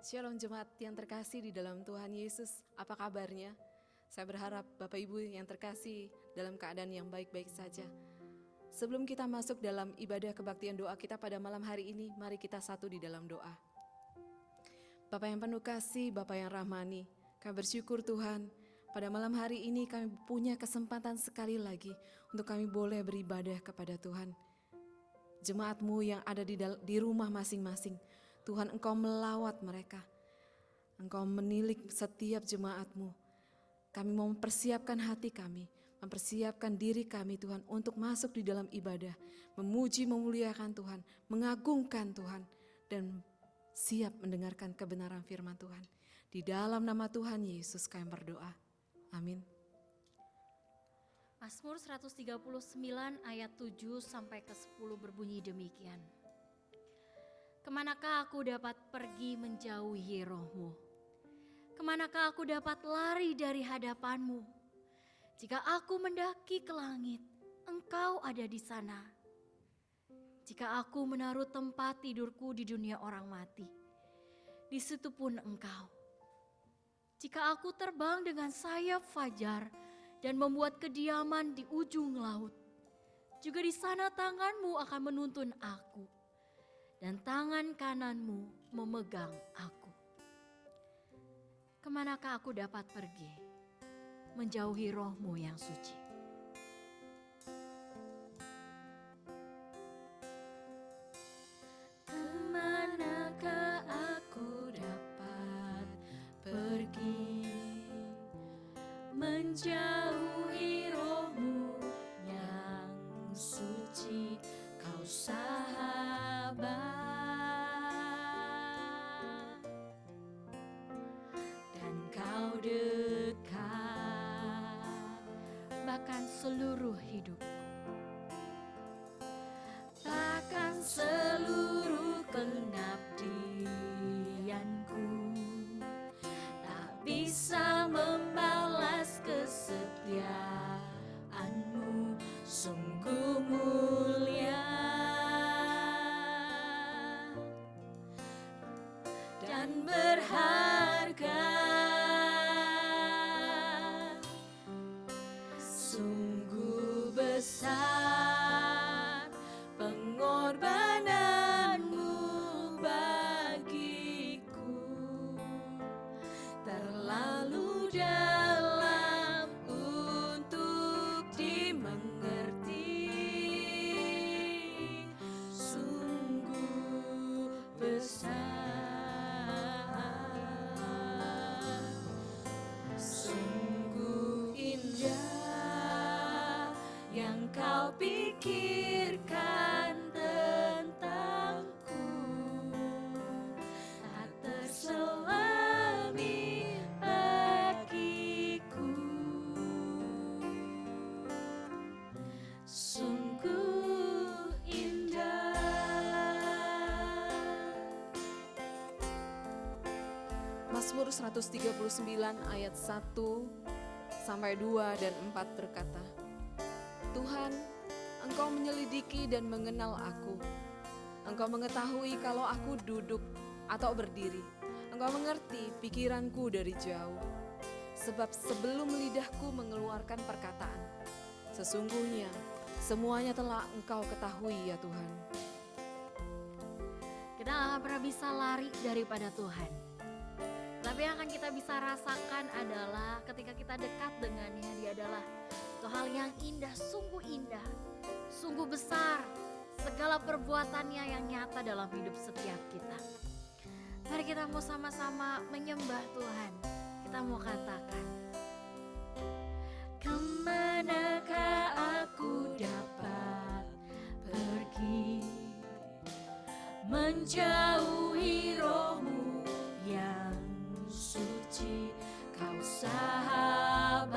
Shalom jemaat yang terkasih di dalam Tuhan Yesus, apa kabarnya? Saya berharap Bapak Ibu yang terkasih dalam keadaan yang baik-baik saja. Sebelum kita masuk dalam ibadah kebaktian doa kita pada malam hari ini, mari kita satu di dalam doa. Bapak yang penuh kasih, Bapak yang rahmani, kami bersyukur Tuhan, pada malam hari ini kami punya kesempatan sekali lagi untuk kami boleh beribadah kepada Tuhan. Jemaat-Mu yang ada di rumah masing-masing, Tuhan Engkau melawat mereka, Engkau menilik setiap jemaat-Mu. Kami mau mempersiapkan hati kami, mempersiapkan diri kami Tuhan untuk masuk di dalam ibadah, memuji memuliakan Tuhan, mengagungkan Tuhan, dan siap mendengarkan kebenaran firman Tuhan. Di dalam nama Tuhan Yesus kami berdoa, amin. Mazmur 139 ayat 7 sampai ke 10 berbunyi demikian. Kemanakah aku dapat pergi menjauhi roh-Mu? Kemanakah aku dapat lari dari hadapan-Mu? Jika aku mendaki ke langit, Engkau ada di sana. Jika aku menaruh tempat tidurku di dunia orang mati, di situ pun Engkau. Jika aku terbang dengan sayap fajar dan membuat kediaman di ujung laut, juga di sana tangan-Mu akan menuntun aku, dan tangan kanan-Mu memegang aku. Kemanakah aku dapat pergi, menjauhi roh-Mu yang suci? Kemanakah aku dapat pergi, menjauhi roh-Mu yang suci, Kau sahabat. Dekat, bahkan seluruh hidupku, bahkan seluruh pengabdianku, tak bisa membalas kesetiaan-Mu, sungguh mulia dan berharga. Sungguh besar pengorbanan-Mu bagiku, terlalu dalam untuk dimengerti. Sungguh besar, sungguh indah yang Kau pikirkan tentangku, tak terselami bagiku. Sungguh indah. Mazmur 139 ayat 1 sampai 2 dan 4 berkata, Tuhan, Engkau menyelidiki dan mengenal aku. Engkau mengetahui kalau aku duduk atau berdiri. Engkau mengerti pikiranku dari jauh. Sebab sebelum lidahku mengeluarkan perkataan, sesungguhnya semuanya telah Engkau ketahui ya Tuhan. Kita gak akan pernah bisa lari daripada Tuhan. Tapi yang akan kita bisa rasakan adalah ketika kita dekat dengannya, Dia adalah itu hal yang indah, sungguh besar. Segala perbuatannya yang nyata dalam hidup setiap kita. Mari kita mau sama-sama menyembah Tuhan. Kita mau katakan, kemanakah aku dapat pergi, menjauhi roh-Mu yang suci, Kau sahabat.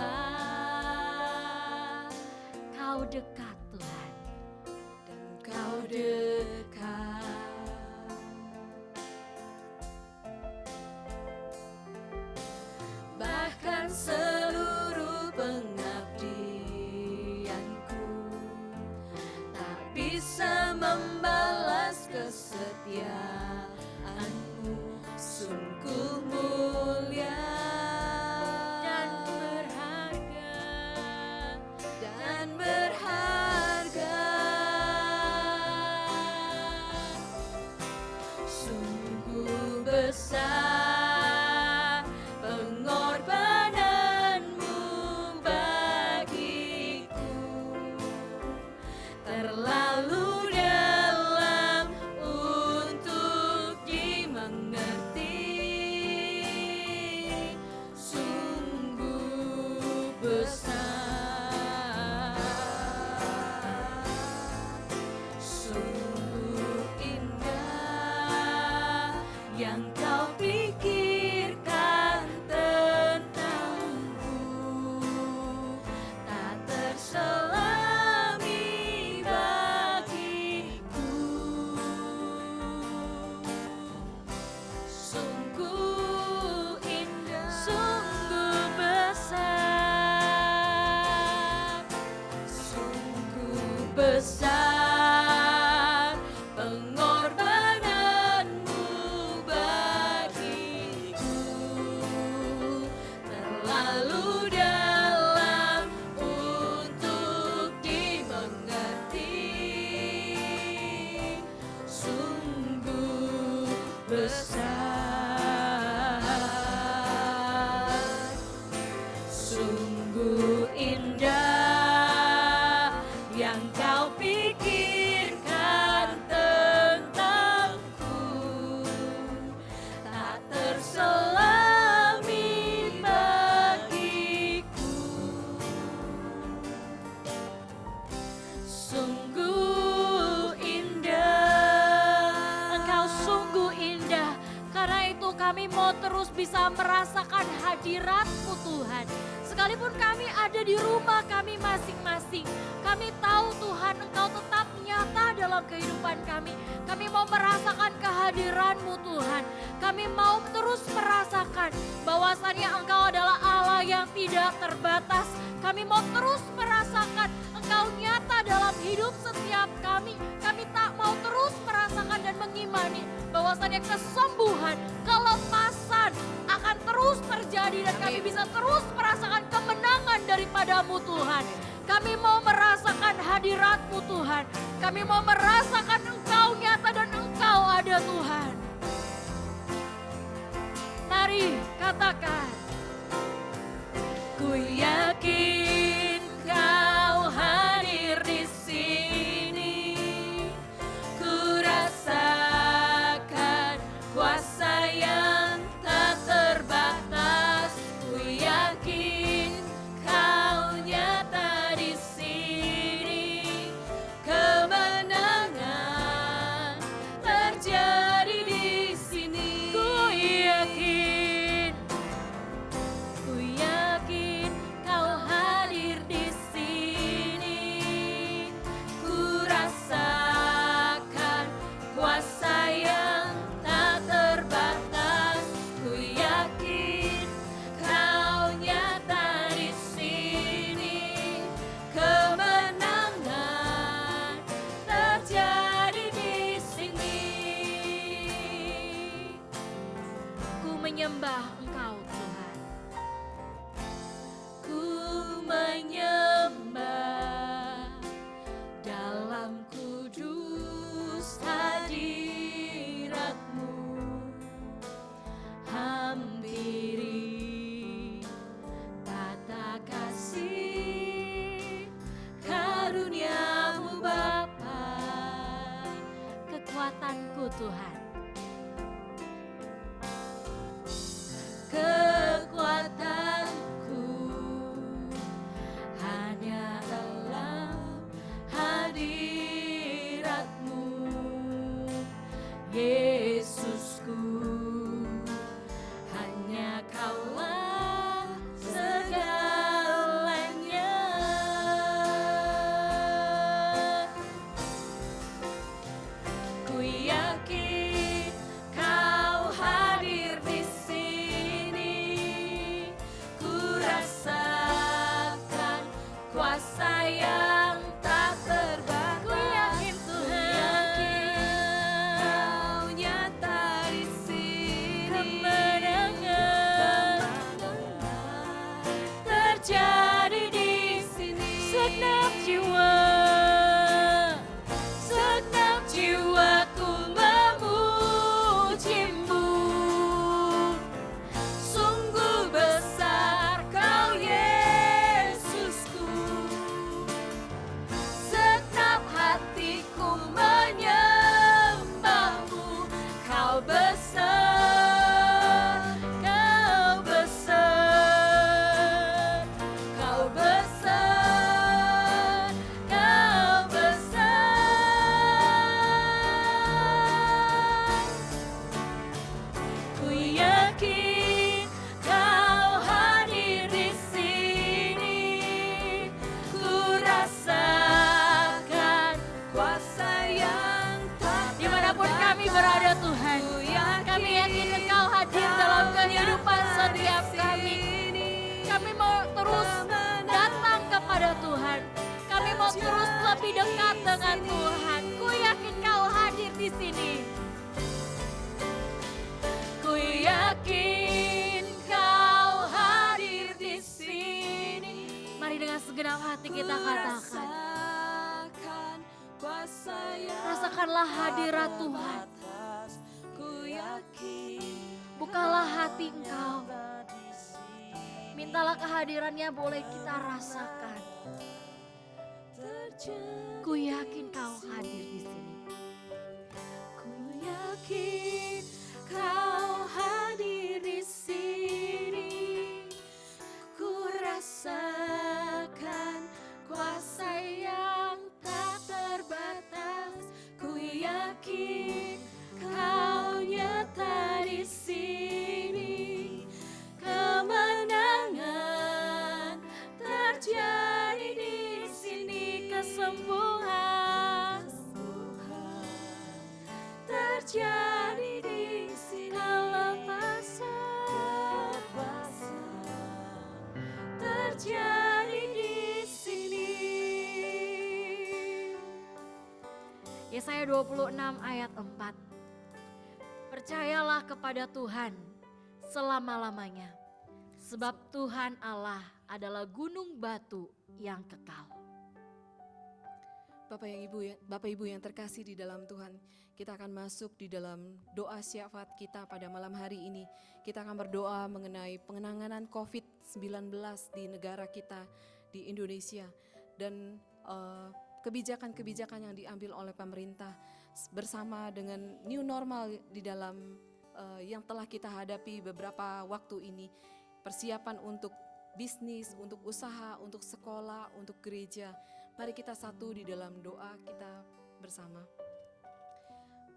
Kau dekat Tuhan, dan Kau dekat, bahkan seluruh pengabdianku tak bisa membalas kesetiaan-Mu, sungguh sungguh mulia dan berharga. dan berharga. Sungguh besar pengorbananmu bagiku, terlalu dalam untuk dimengerti. Sungguh besar, sungguh indah yang kau pikirkan tentangku, tak terselami bagiku. Sungguh indah, sungguh besar, sungguh besar pengorbananmu bagiku, terlalu dalam untuk dimengerti. Sungguh besar, sungguh indah yang kau pikirkan tentangku, tak terselami bagiku. Sungguh indah, Engkau sungguh indah. Karena itu kami mau terus bisa merasakan hadirat-Mu Tuhan. Sekalipun kami ada di rumah kami masing-masing, kami tahu Tuhan Engkau tetap nyata dalam kehidupan kami. Kami mau merasakan kehadiran-Mu Tuhan. Kami mau terus merasakan bahwasannya Engkau adalah Allah yang tidak terbatas. Kami mau terus merasakan Engkau nyata dalam hidup setiap kami. Kami tak mau terus merasakan dan mengimani bahwasannya kesembuhan, kelepasan akan terus terjadi dan kami bisa terus merasakan kemenangan daripada-Mu Tuhan. Kami mau merasakan hadirat-Mu Tuhan. Kami mau merasakan Engkau nyata dan Engkau ada Tuhan. Mari katakan, ku yakin kau hadir di sini. Ku rasakan kuasa yang tak terbatas. Ku yakin kau nyata di sini. Kemenangan terjadi di sini. Ku yakin kau hadir di sini. Ku rasakan kuasa yang tak terbatas. Ku yakin kau nyata di sini. Kemenangan terjadi di sini. ku menyembah Engkau Tuhan. Ku menyembah dalam kudus hadirat-Mu. Hampiri tata kasih karunia-Mu Bapa. Kekuatanku Tuhan. Kekuatanku hanya dalam hadirat-Mu, Yesusku. Hanya Kaulah segalanya. Ku yakin berada Tuhan. Kami yakin Engkau hadir dalam kehidupan setiap kami. Kami mau terus datang kepada Tuhan. Kami mau terus lebih dekat dengan Tuhan. Ku yakin Kau hadir di sini. Ku yakin Kau hadir di sini. Mari dengan segenap hati kita katakan. Rasakanlah hadirat Tuhan. Bukalah hati engkau. Mintalah kehadirannya boleh kita rasakan. Ku yakin Kau hadir di sini. Ku yakin Kau hadir di sini. Ku rasakan kuasa yang tak terbatas. Ku yakin Kau nyata di sini. Kemenangan terjadi di sini. Kesembuhan terjadi di sini. Kelepasan terjadi di sini. Yesaya 26 ayat 4. Percayalah kepada Tuhan selama-lamanya, sebab Tuhan Allah adalah gunung batu yang kekal. Bapak Ibu yang terkasih di dalam Tuhan, kita akan masuk di dalam doa syafaat kita pada malam hari ini. Kita akan berdoa mengenai penanganan COVID-19 di negara kita, di Indonesia, dan kebijakan-kebijakan yang diambil oleh pemerintah bersama dengan new normal di dalam yang telah kita hadapi beberapa waktu ini. Persiapan untuk bisnis, untuk usaha, untuk sekolah, untuk gereja. Mari kita satu di dalam doa kita bersama.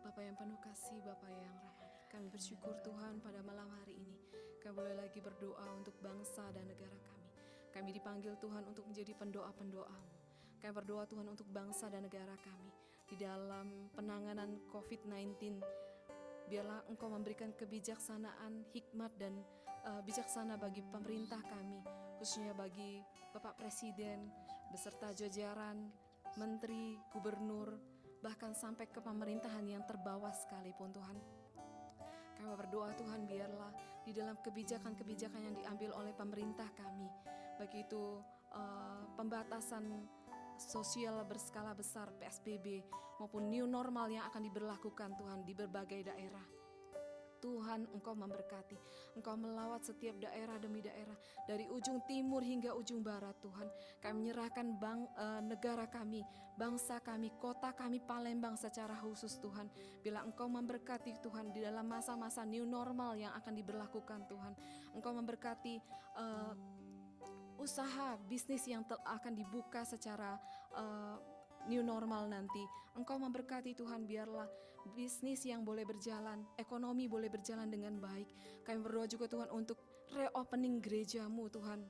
Bapa yang penuh kasih, Bapa yang rahmat, kami bersyukur Tuhan pada malam hari ini. Kami boleh lagi berdoa untuk bangsa dan negara kami. Kami dipanggil Tuhan untuk menjadi pendoa-pendoa-Mu. Kami berdoa Tuhan untuk bangsa dan negara kami. Di dalam penanganan COVID-19, biarlah Engkau memberikan kebijaksanaan, hikmat dan bijaksana bagi pemerintah kami, khususnya bagi Bapak Presiden, beserta jajaran, menteri, gubernur, bahkan sampai ke pemerintahan yang terbawah sekalipun Tuhan. Kami berdoa Tuhan, biarlah di dalam kebijakan-kebijakan yang diambil oleh pemerintah kami, baik itu pembatasan sosial berskala besar PSBB maupun new normal yang akan diberlakukan Tuhan di berbagai daerah. Tuhan, Engkau memberkati, Engkau melawat setiap daerah demi daerah, dari ujung timur hingga ujung barat Tuhan. Kami menyerahkan negara kami, bangsa kami, kota kami Palembang secara khusus Tuhan. Bila Engkau memberkati Tuhan di dalam masa-masa new normal yang akan diberlakukan Tuhan. Engkau memberkati usaha, bisnis yang akan dibuka secara new normal nanti. Engkau memberkati Tuhan, biarlah bisnis yang boleh berjalan, ekonomi boleh berjalan dengan baik. Kami berdoa juga Tuhan untuk reopening gereja-Mu Tuhan.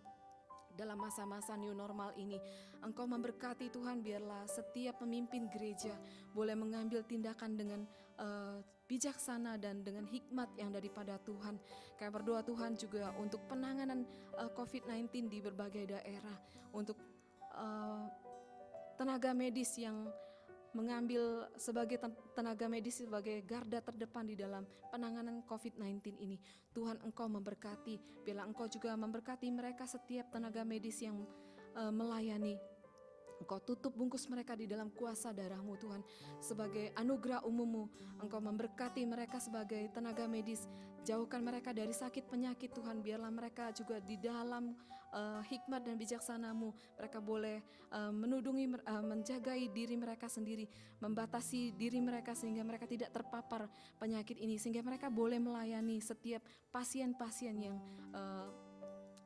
Dalam masa-masa new normal ini, Engkau memberkati Tuhan, biarlah setiap pemimpin gereja boleh mengambil tindakan dengan bijaksana dan dengan hikmat yang daripada Tuhan. Kami berdoa Tuhan juga untuk penanganan COVID-19 di berbagai daerah, untuk tenaga medis yang mengambil sebagai tenaga medis sebagai garda terdepan di dalam penanganan COVID-19 ini. Tuhan, Engkau memberkati, bila Engkau juga memberkati mereka setiap tenaga medis yang melayani. Engkau tutup bungkus mereka di dalam kuasa darah-Mu Tuhan. Sebagai anugerah umum-Mu, Engkau memberkati mereka sebagai tenaga medis. Jauhkan mereka dari sakit penyakit Tuhan. Biarlah mereka juga di dalam hikmat dan bijaksana-Mu, mereka boleh menudungi, menjagai diri mereka sendiri, membatasi diri mereka sehingga mereka tidak terpapar penyakit ini, sehingga mereka boleh melayani setiap pasien-pasien yang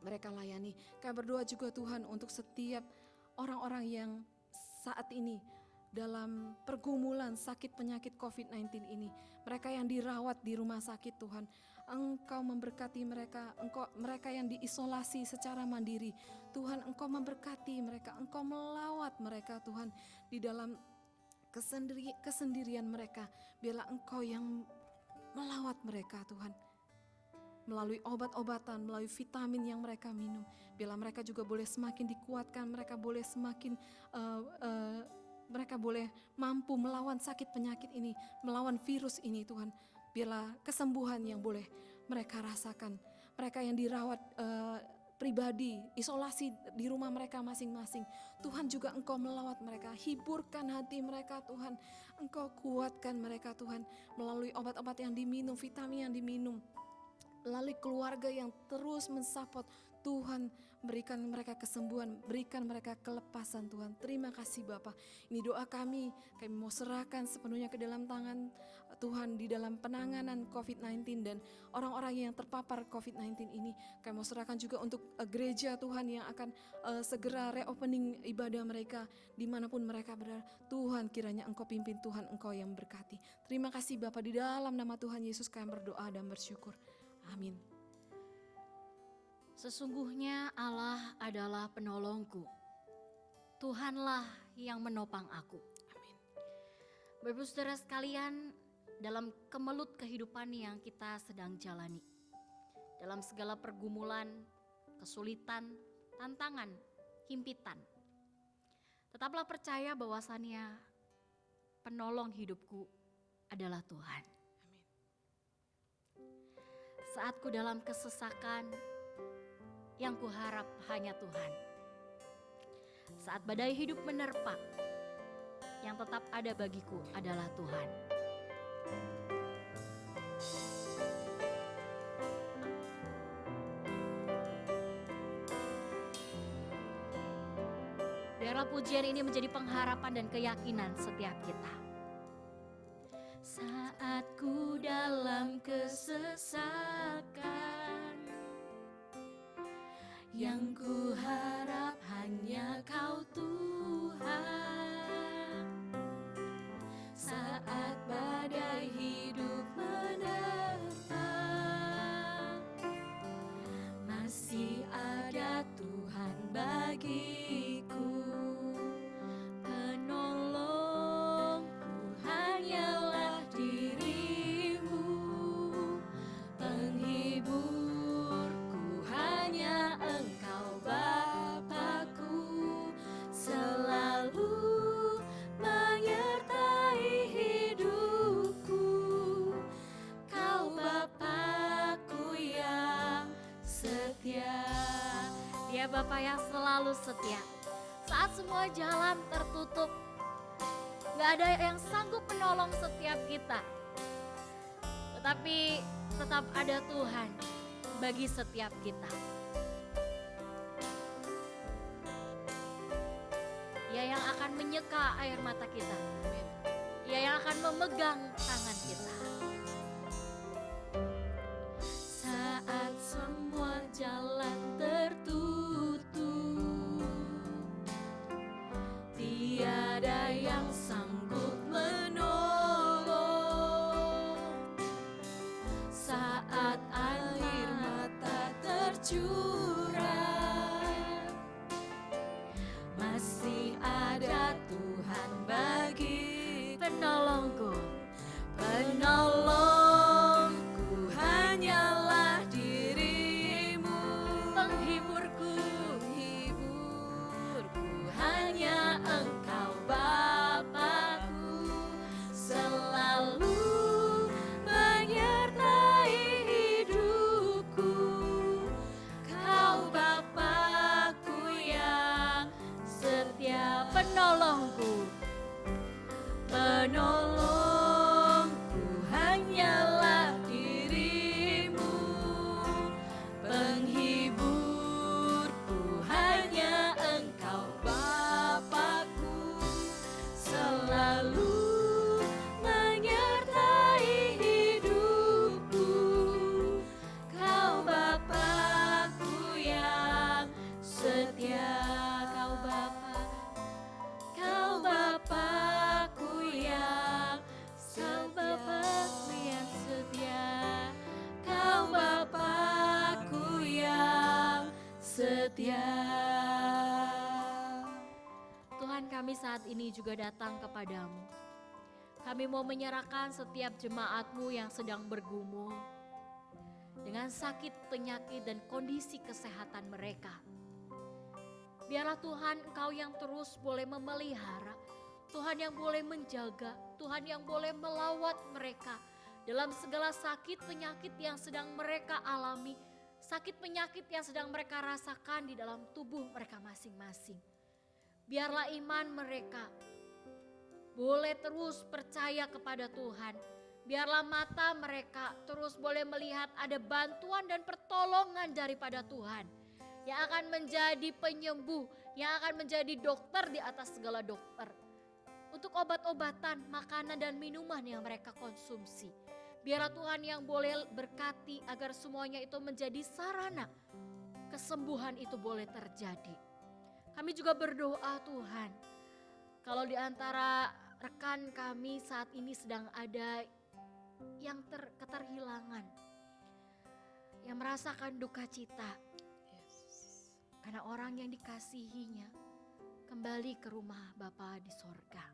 mereka layani. Kami berdoa juga Tuhan untuk setiap orang-orang yang saat ini dalam pergumulan sakit penyakit COVID-19 ini, mereka yang dirawat di rumah sakit Tuhan, Engkau memberkati mereka, mereka yang diisolasi secara mandiri, Tuhan Engkau memberkati mereka, Engkau melawat mereka Tuhan di dalam kesendirian mereka. Biarlah Engkau yang melawat mereka Tuhan. Melalui obat-obatan, melalui vitamin yang mereka minum. Biarlah mereka juga boleh semakin dikuatkan, mereka boleh semakin mereka boleh mampu melawan sakit penyakit ini, melawan virus ini Tuhan. Biarlah kesembuhan yang boleh mereka rasakan. Mereka yang dirawat pribadi, isolasi di rumah mereka masing-masing. Tuhan juga Engkau melawat mereka, hiburkan hati mereka Tuhan. Engkau kuatkan mereka Tuhan melalui obat-obat yang diminum, vitamin yang diminum. Melalui keluarga yang terus mensupport Tuhan, berikan mereka kesembuhan, berikan mereka kelepasan Tuhan. Terima kasih Bapa. Ini doa kami mau serahkan sepenuhnya ke dalam tangan Tuhan di dalam penanganan COVID-19 dan orang-orang yang terpapar COVID-19 ini. Kami mau serahkan juga untuk gereja Tuhan yang akan segera reopening ibadah mereka dimanapun mereka berada. Tuhan kiranya Engkau pimpin, Tuhan Engkau yang berkati. Terima kasih Bapa, di dalam nama Tuhan Yesus kami berdoa dan bersyukur. Amin. Sesungguhnya Allah adalah penolongku. Tuhanlah yang menopang aku. Amin. Bapak Ibu Saudara sekalian, dalam kemelut kehidupan yang kita sedang jalani, dalam segala pergumulan, kesulitan, tantangan, himpitan, tetaplah percaya bahwasannya penolong hidupku adalah Tuhan. Saat ku dalam kesesakan, yang kuharap hanya Tuhan. Saat badai hidup menerpa, yang tetap ada bagiku adalah Tuhan. Biarlah pujian ini menjadi pengharapan dan keyakinan setiap kita. Saat ku dalam kesesakan, yang ku harap hanya Kau Tuhan. Saat badai hidup menerpa, masih ada Tuhan bagiku. Penolongku hanyalah dirimu, penghiburku hanya Engkau Bapakku, selalu menyertai hidupku. Kau Bapakku yang setia. Dia Bapa yang selalu setia. Saat semua jalan tertutup, gak ada yang sanggup menolong setiap kita, tetapi tetap ada Tuhan bagi setiap kita. Dia yang akan menyeka air mata kita. Dia yang akan memegang tangan kita. Saat semua jalan tertutup, tiada yang sanggup menolong. Saat air mata tercurah, masih ada Tuhan bagi penolongku. Penolongku hanyalah dirimu, penghiburku hanya Engkau Bapakku, selalu menyertai hidupku. Kau Bapakku yang setia, penolongku. Penolongku hanyalah dirimu, penghiburku hanya Engkau Bapakku, selalu menyertai hidupku. Kau Bapakku yang setia. Kau Bapakku yang setia. Kau Bapakku yang setia. Tuhan, kami saat ini juga datang kepadamu. Kami mau menyerahkan setiap jemaat-Mu yang sedang bergumul dengan sakit, penyakit, dan kondisi kesehatan mereka. Biarlah Tuhan Engkau yang terus boleh memelihara, Tuhan yang boleh menjaga, Tuhan yang boleh melawat mereka dalam segala sakit penyakit yang sedang mereka alami, sakit penyakit yang sedang mereka rasakan di dalam tubuh mereka masing-masing. Biarlah iman mereka boleh terus percaya kepada Tuhan. Biarlah mata mereka terus boleh melihat ada bantuan dan pertolongan daripada Tuhan yang akan menjadi penyembuh, yang akan menjadi dokter di atas segala dokter. Untuk obat-obatan, makanan dan minuman yang mereka konsumsi. Biarlah Tuhan yang boleh berkati agar semuanya itu menjadi sarana kesembuhan itu boleh terjadi. Kami juga berdoa Tuhan, kalau di antara rekan kami saat ini sedang ada yang keterhilangan, yang merasakan duka cita, karena orang yang dikasihinya kembali ke rumah Bapa di sorga.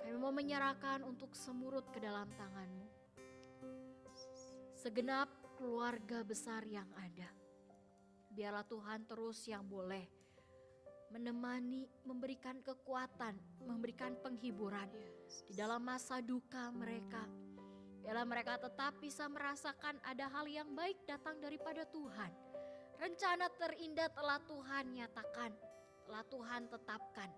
Kami mau menyerahkan untuk semurut ke dalam tangan-Mu segenap keluarga besar yang ada. Biarlah Tuhan terus yang boleh menemani, memberikan kekuatan, memberikan penghiburan di dalam masa duka mereka. Biarlah mereka tetap bisa merasakan ada hal yang baik datang daripada Tuhan. Rencana terindah telah Tuhan nyatakan, telah Tuhan tetapkan.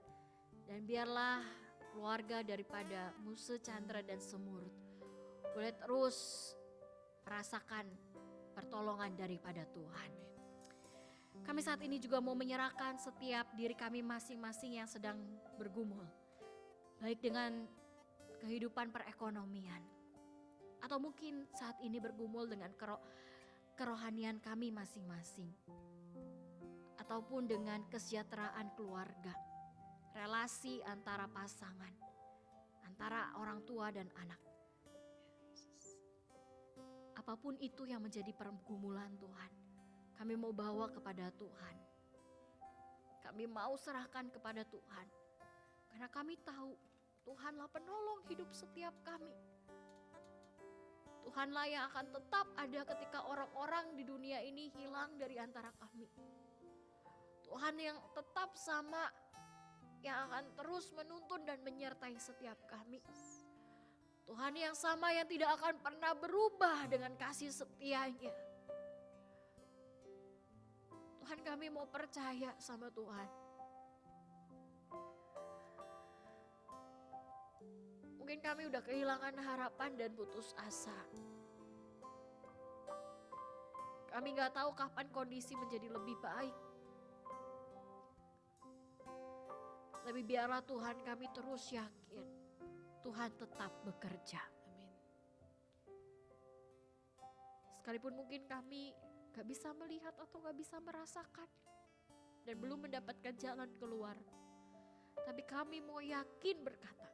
Dan biarlah keluarga daripada Muse, Chandra, dan Semurut boleh terus merasakan pertolongan daripada Tuhan. Kami saat ini juga mau menyerahkan setiap diri kami masing-masing yang sedang bergumul, baik dengan kehidupan perekonomian, atau mungkin saat ini bergumul dengan kerohanian kami masing-masing, ataupun dengan kesejahteraan keluarga, relasi antara pasangan, antara orang tua dan anak. Apapun itu yang menjadi pergumulan Tuhan, kami mau bawa kepada Tuhan. Kami mau serahkan kepada Tuhan. Karena kami tahu Tuhanlah penolong hidup setiap kami. Tuhanlah yang akan tetap ada ketika orang-orang di dunia ini hilang dari antara kami. Tuhan yang tetap sama, yang akan terus menuntun dan menyertai setiap kami. Tuhan yang sama yang tidak akan pernah berubah dengan kasih setia-Nya. Tuhan, kami mau percaya sama Tuhan. Mungkin kami udah kehilangan harapan dan putus asa. Kami gak tahu kapan kondisi menjadi lebih baik. Tapi biarlah Tuhan kami terus yakin Tuhan tetap bekerja. Amin. Sekalipun mungkin kami gak bisa melihat atau gak bisa merasakan dan belum mendapatkan jalan keluar. Tapi kami mau yakin berkata,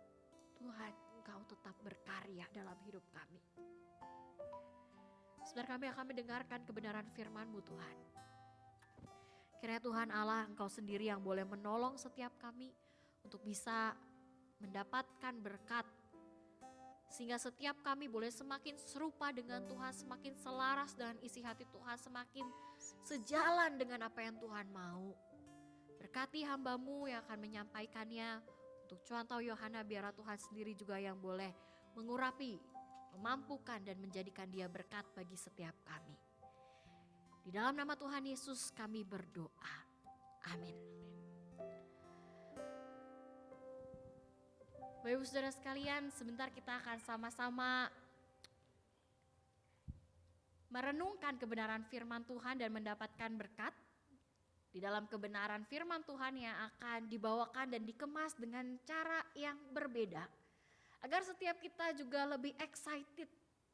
Tuhan, Engkau tetap berkarya dalam hidup kami. Sebentar kami akan mendengarkan kebenaran firman-Mu Tuhan. Kiranya Tuhan Allah, Engkau sendiri yang boleh menolong setiap kami untuk bisa mendapatkan berkat. Sehingga setiap kami boleh semakin serupa dengan Tuhan, semakin selaras dengan isi hati Tuhan, semakin sejalan dengan apa yang Tuhan mau. Berkati hamba-Mu yang akan menyampaikannya. Untuk Contoh Yohana, biarlah Tuhan sendiri juga yang boleh mengurapi, memampukan dan menjadikan dia berkat bagi setiap kami. Di dalam nama Tuhan Yesus kami berdoa. Amin. Bapak Ibu Saudara sekalian, sebentar kita akan sama-sama merenungkan kebenaran firman Tuhan dan mendapatkan berkat. Di dalam kebenaran firman Tuhan yang akan dibawakan dan dikemas dengan cara yang berbeda. Agar setiap kita juga lebih excited,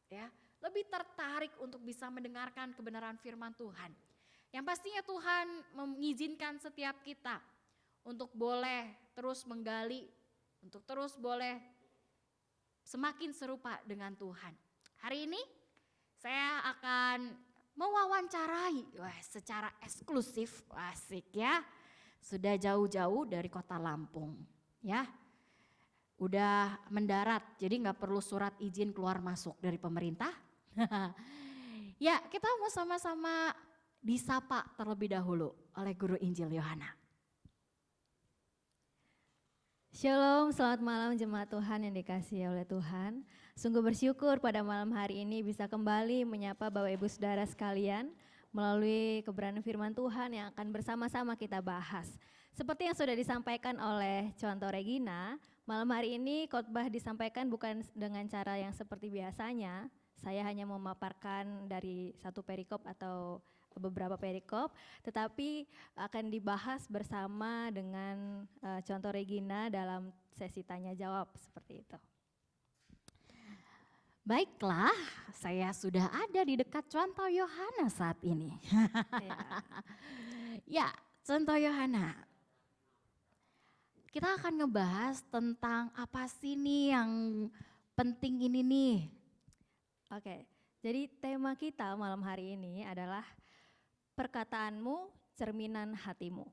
ya, lebih tertarik untuk bisa mendengarkan kebenaran firman Tuhan. Yang pastinya Tuhan mengizinkan setiap kita untuk boleh terus menggali, untuk terus boleh semakin serupa dengan Tuhan. Hari ini saya akan mewawancarai secara eksklusif, asik ya. Sudah jauh-jauh dari kota Lampung, ya. Udah mendarat, jadi nggak perlu surat izin keluar masuk dari pemerintah. Ya, kita mau sama-sama disapa terlebih dahulu oleh Guru Injil Yohana. Shalom, selamat malam jemaat Tuhan yang dikasihi oleh Tuhan. Sungguh bersyukur pada malam hari ini bisa kembali menyapa Bapak Ibu Saudara sekalian melalui kebenaran firman Tuhan yang akan bersama-sama kita bahas. Seperti yang sudah disampaikan oleh Contoh Regina, malam hari ini khotbah disampaikan bukan dengan cara yang seperti biasanya. Saya hanya memaparkan dari satu perikop atau beberapa perikop, tetapi akan dibahas bersama dengan Contoh Regina dalam sesi tanya jawab seperti itu. Baiklah, saya sudah ada di dekat Contoh Yohana saat ini. Ya, Contoh Yohana. Kita akan ngebahas tentang apa sih nih yang penting ini nih. Oke, jadi tema kita malam hari ini adalah perkataanmu cerminan hatimu.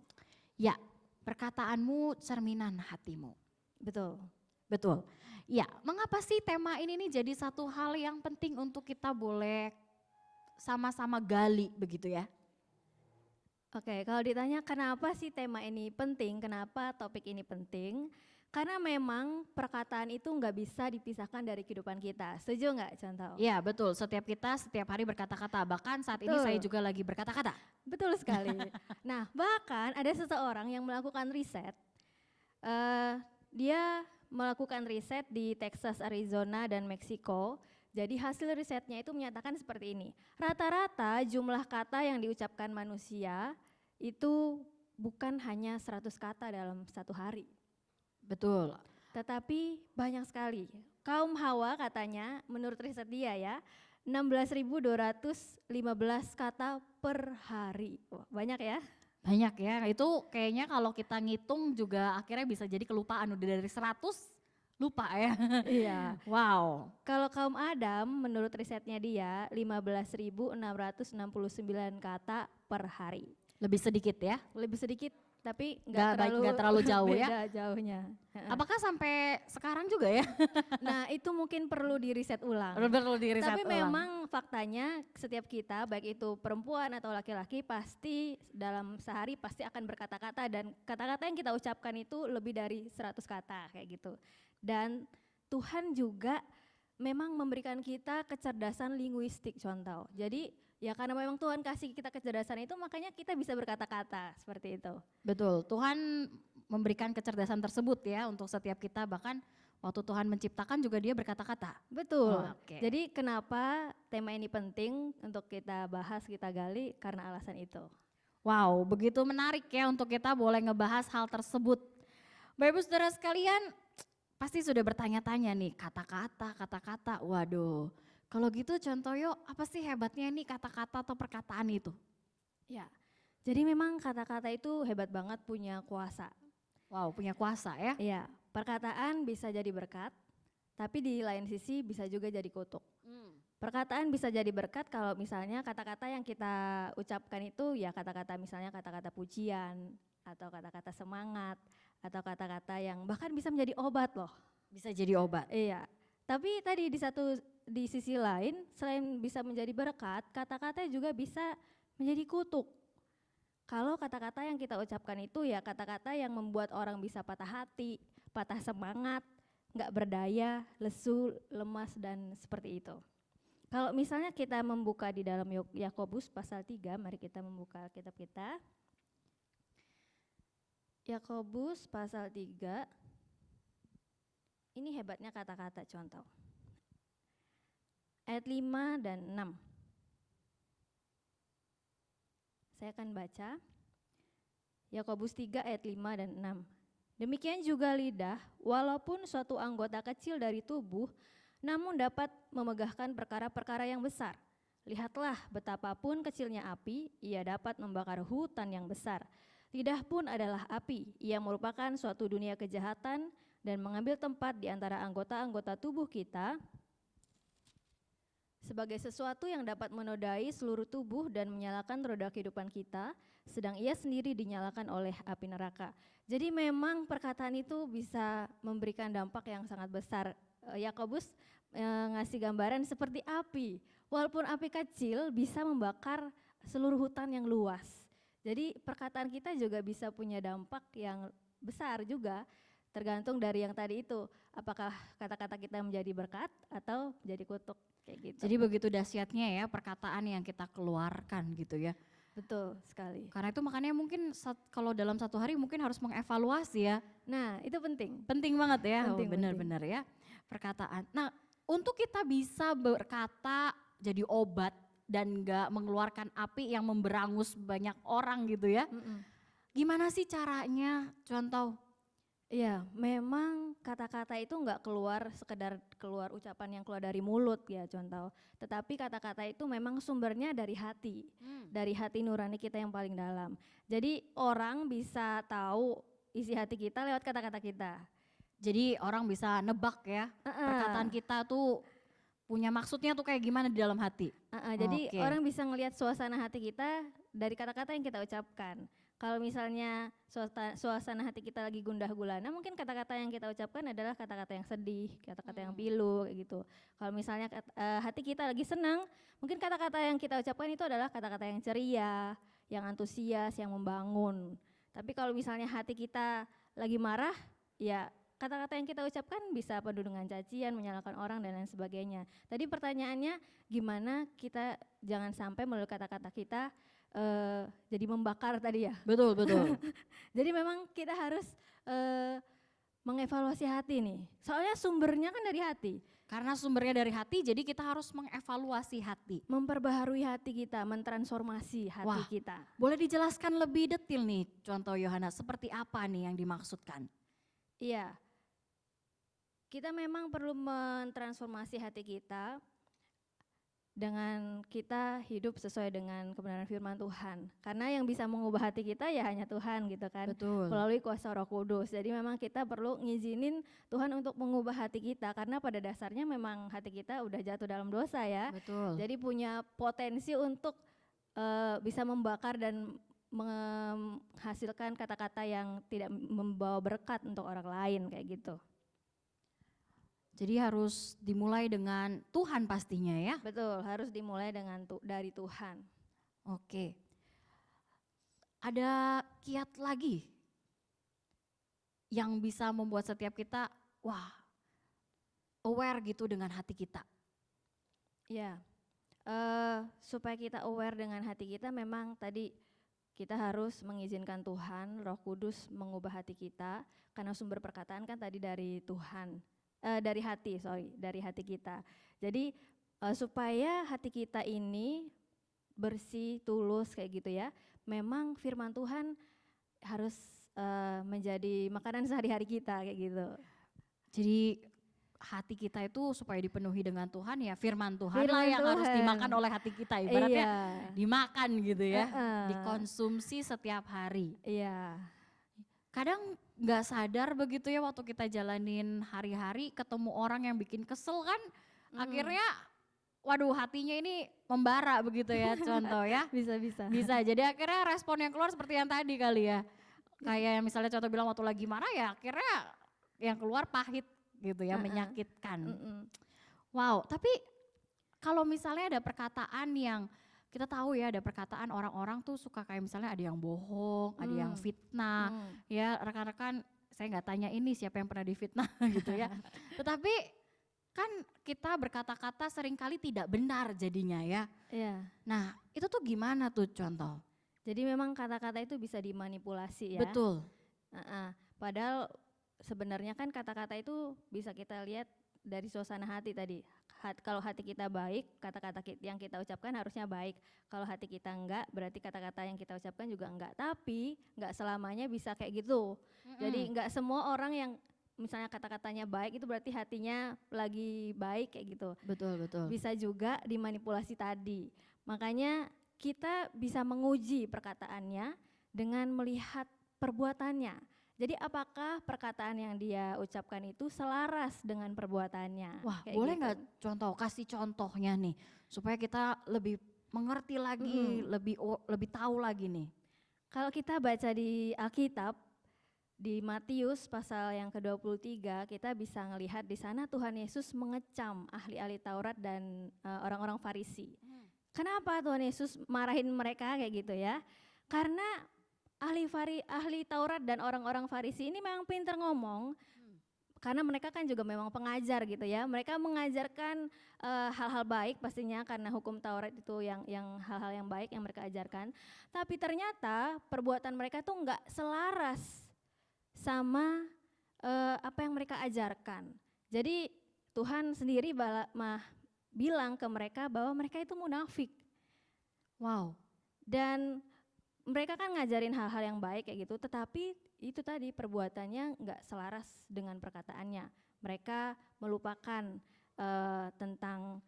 Ya, perkataanmu cerminan hatimu. Betul. Betul. Ya, mengapa sih tema ini nih jadi satu hal yang penting untuk kita boleh sama-sama gali begitu ya? Oke, kalau ditanya kenapa sih tema ini penting, kenapa topik ini penting? Karena memang perkataan itu nggak bisa dipisahkan dari kehidupan kita. Setuju nggak Contoh? Iya betul, kita setiap hari berkata-kata, bahkan saat ini saya juga lagi berkata-kata. Betul sekali. Nah bahkan ada seseorang yang melakukan riset, dia melakukan riset di Texas, Arizona, dan Meksiko. Jadi hasil risetnya itu menyatakan seperti ini, rata-rata jumlah kata yang diucapkan manusia itu bukan hanya 100 kata dalam satu hari. Betul. Tetapi banyak sekali. Kaum Hawa katanya menurut riset dia ya 16.215 kata per hari. Wah, banyak ya? Banyak ya, itu kayaknya kalau kita ngitung juga akhirnya bisa jadi kelupaan, udah dari 100 lupa ya. Iya. Wow. Kalau kaum Adam menurut risetnya dia 15.669 kata per hari. Lebih sedikit ya? Lebih sedikit tapi nggak terlalu jauh ya? beda jauhnya. Apakah sampai sekarang juga ya? Nah itu mungkin perlu diriset ulang. Perlu diriset Tapi ulang. memang faktanya setiap kita baik itu perempuan atau laki-laki pasti dalam sehari pasti akan berkata-kata dan kata-kata yang kita ucapkan itu lebih dari 100 kata kayak gitu. Dan Tuhan juga memang memberikan kita kecerdasan linguistik Contoh. Jadi ya karena memang Tuhan kasih kita kecerdasan itu makanya kita bisa berkata-kata seperti itu. Betul, Tuhan memberikan kecerdasan tersebut ya untuk setiap kita, bahkan waktu Tuhan menciptakan juga dia berkata-kata. Betul. Oh, okay. Jadi kenapa tema ini penting untuk kita bahas, kita gali karena alasan itu. Wow, begitu menarik ya untuk kita boleh ngebahas hal tersebut. Bapak Ibu Saudara sekalian, pasti sudah bertanya-tanya nih kata-kata. Waduh, kalau gitu Contoh yuk apa sih hebatnya nih kata-kata atau perkataan itu? Ya, jadi memang kata-kata itu hebat banget punya kuasa. Wow, punya kuasa ya? Iya, perkataan bisa jadi berkat, tapi di lain sisi bisa juga jadi kutuk. Perkataan bisa jadi berkat kalau misalnya kata-kata yang kita ucapkan itu ya kata-kata misalnya kata-kata pujian atau kata-kata semangat atau kata-kata yang bahkan bisa menjadi obat loh. Bisa jadi obat. Iya. Tapi tadi di sisi lain selain bisa menjadi berkat, kata-kata juga bisa menjadi kutuk. Kalau kata-kata yang kita ucapkan itu ya kata-kata yang membuat orang bisa patah hati, patah semangat, nggak berdaya, lesu, lemas dan seperti itu. Kalau misalnya kita membuka di dalam Yakobus pasal 3, mari kita membuka kitab kita. Yakobus pasal 3, ini hebatnya kata-kata Contoh. Ayat 5 dan 6. Saya akan baca. Yakobus 3 ayat 5 dan 6. Demikian juga lidah, walaupun suatu anggota kecil dari tubuh, namun dapat memegahkan perkara-perkara yang besar. Lihatlah betapapun kecilnya api, ia dapat membakar hutan yang besar. Lidah pun adalah api, ia merupakan suatu dunia kejahatan dan mengambil tempat di antara anggota-anggota tubuh kita sebagai sesuatu yang dapat menodai seluruh tubuh dan menyalakan roda kehidupan kita, sedang ia sendiri dinyalakan oleh api neraka. Jadi memang perkataan itu bisa memberikan dampak yang sangat besar. Yakobus ngasih gambaran seperti api. Walaupun api kecil bisa membakar seluruh hutan yang luas. Jadi perkataan kita juga bisa punya dampak yang besar juga, tergantung dari yang tadi itu. Apakah kata-kata kita menjadi berkat atau menjadi kutuk, kayak gitu. Jadi begitu dahsyatnya ya perkataan yang kita keluarkan gitu ya. Betul sekali. Karena itu makanya mungkin kalau dalam satu hari mungkin harus mengevaluasi ya. Nah, itu penting. Penting banget ya, Penting, benar-benar ya perkataan. Nah, untuk kita bisa berkata jadi obat dan gak mengeluarkan api yang memberangus banyak orang gitu ya. Gimana sih caranya? Contoh. Iya, memang kata-kata itu nggak keluar sekedar keluar ucapan yang keluar dari mulut ya contoh. Tetapi kata-kata itu memang sumbernya dari hati, dari hati nurani kita yang paling dalam. Jadi orang bisa tahu isi hati kita lewat kata-kata kita. Jadi orang bisa nebak ya perkataan kita tuh punya maksudnya tuh kayak gimana di dalam hati. Jadi Oke. orang bisa ngelihat suasana hati kita dari kata-kata yang kita ucapkan. Kalau misalnya suasana hati kita lagi gundah gulana, mungkin kata-kata yang kita ucapkan adalah kata-kata yang sedih, kata-kata yang pilu kayak gitu. Kalau misalnya hati kita lagi senang, mungkin kata-kata yang kita ucapkan itu adalah kata-kata yang ceria, yang antusias, yang membangun. Tapi kalau misalnya hati kita lagi marah, ya kata-kata yang kita ucapkan bisa penuh dengan cacian, menyalahkan orang dan lain sebagainya. Tadi pertanyaannya gimana kita jangan sampai melalui kata-kata kita jadi membakar tadi ya. Betul. Jadi memang kita harus mengevaluasi hati nih. Soalnya sumbernya kan dari hati. Karena sumbernya dari hati, jadi kita harus mengevaluasi hati. Memperbaharui hati kita, mentransformasi hati Wah. kita. Boleh dijelaskan lebih detail nih, contoh Yohana, seperti apa nih yang dimaksudkan? Iya. Kita memang perlu mentransformasi hati kita dengan kita hidup sesuai dengan kebenaran firman Tuhan. Karena yang bisa mengubah hati kita ya hanya Tuhan gitu kan. Betul. Melalui kuasa Roh Kudus. Jadi memang kita perlu ngizinin Tuhan untuk mengubah hati kita karena pada dasarnya memang hati kita udah jatuh dalam dosa ya. Betul. Jadi punya potensi untuk bisa membakar dan menghasilkan kata-kata yang tidak membawa berkat untuk orang lain kayak gitu. Jadi harus dimulai dengan Tuhan pastinya ya. Betul, harus dimulai dengan dari Tuhan. Oke. Ada kiat lagi yang bisa membuat setiap kita aware gitu dengan hati kita. Ya, supaya kita aware dengan hati kita memang tadi kita harus mengizinkan Tuhan, Roh Kudus mengubah hati kita karena sumber perkataan kan tadi dari Tuhan. Dari hati kita. Jadi supaya hati kita ini bersih, tulus kayak gitu ya. Memang firman Tuhan harus menjadi makanan sehari-hari kita kayak gitu. Jadi hati kita itu supaya dipenuhi dengan Tuhan ya firman Tuhan lah Firman yang harus Tuhan. dimakan oleh hati kita. Ibaratnya Iya. dimakan gitu ya, dikonsumsi setiap hari. Iya. Kadang nggak sadar begitu ya waktu kita jalanin hari-hari ketemu orang yang bikin kesel kan akhirnya waduh hatinya ini membara begitu ya contoh ya. Bisa. Bisa jadi akhirnya respon yang keluar seperti yang tadi kali ya. Kayak misalnya contoh bilang waktu lagi marah ya akhirnya yang keluar pahit gitu ya, menyakitkan. Wow, tapi kalau misalnya ada perkataan yang kita tahu ya ada perkataan orang-orang tuh suka kayak misalnya ada yang bohong, ada yang fitnah, ya rekan-rekan saya nggak tanya ini siapa yang pernah difitnah gitu ya. Tetapi kan kita berkata-kata seringkali tidak benar jadinya ya. Iya. Nah itu tuh gimana tuh contoh? Jadi memang kata-kata itu bisa dimanipulasi ya. Betul. Padahal sebenarnya kan kata-kata itu bisa kita lihat dari suasana hati tadi. Kalau hati kita baik, kata-kata yang kita ucapkan harusnya baik. Kalau hati kita enggak, berarti kata-kata yang kita ucapkan juga enggak. Tapi enggak selamanya bisa kayak gitu. Jadi enggak semua orang yang misalnya kata-katanya baik itu berarti hatinya lagi baik kayak gitu. Betul. Bisa juga dimanipulasi tadi. Makanya kita bisa menguji perkataannya dengan melihat perbuatannya. Jadi apakah perkataan yang dia ucapkan itu selaras dengan perbuatannya? Wah, Kayak boleh gitu. nggak kasih contohnya nih supaya kita lebih mengerti lagi, lebih tahu lagi nih. Kalau kita baca di Alkitab, di Matius pasal yang ke-23, kita bisa ngelihat di sana Tuhan Yesus mengecam ahli-ahli Taurat dan orang-orang Farisi. Kenapa Tuhan Yesus marahin mereka kayak gitu ya? Karena ahli Taurat dan orang-orang Farisi ini memang pintar ngomong, karena mereka kan juga memang pengajar gitu ya. Mereka mengajarkan hal-hal baik pastinya karena hukum Taurat itu yang hal-hal yang baik yang mereka ajarkan. Tapi ternyata perbuatan mereka tuh nggak selaras sama apa yang mereka ajarkan. Jadi Tuhan sendiri bilang ke mereka bahwa mereka itu munafik. Wow. Dan mereka kan ngajarin hal-hal yang baik kayak gitu, tetapi itu tadi perbuatannya nggak selaras dengan perkataannya. Mereka melupakan tentang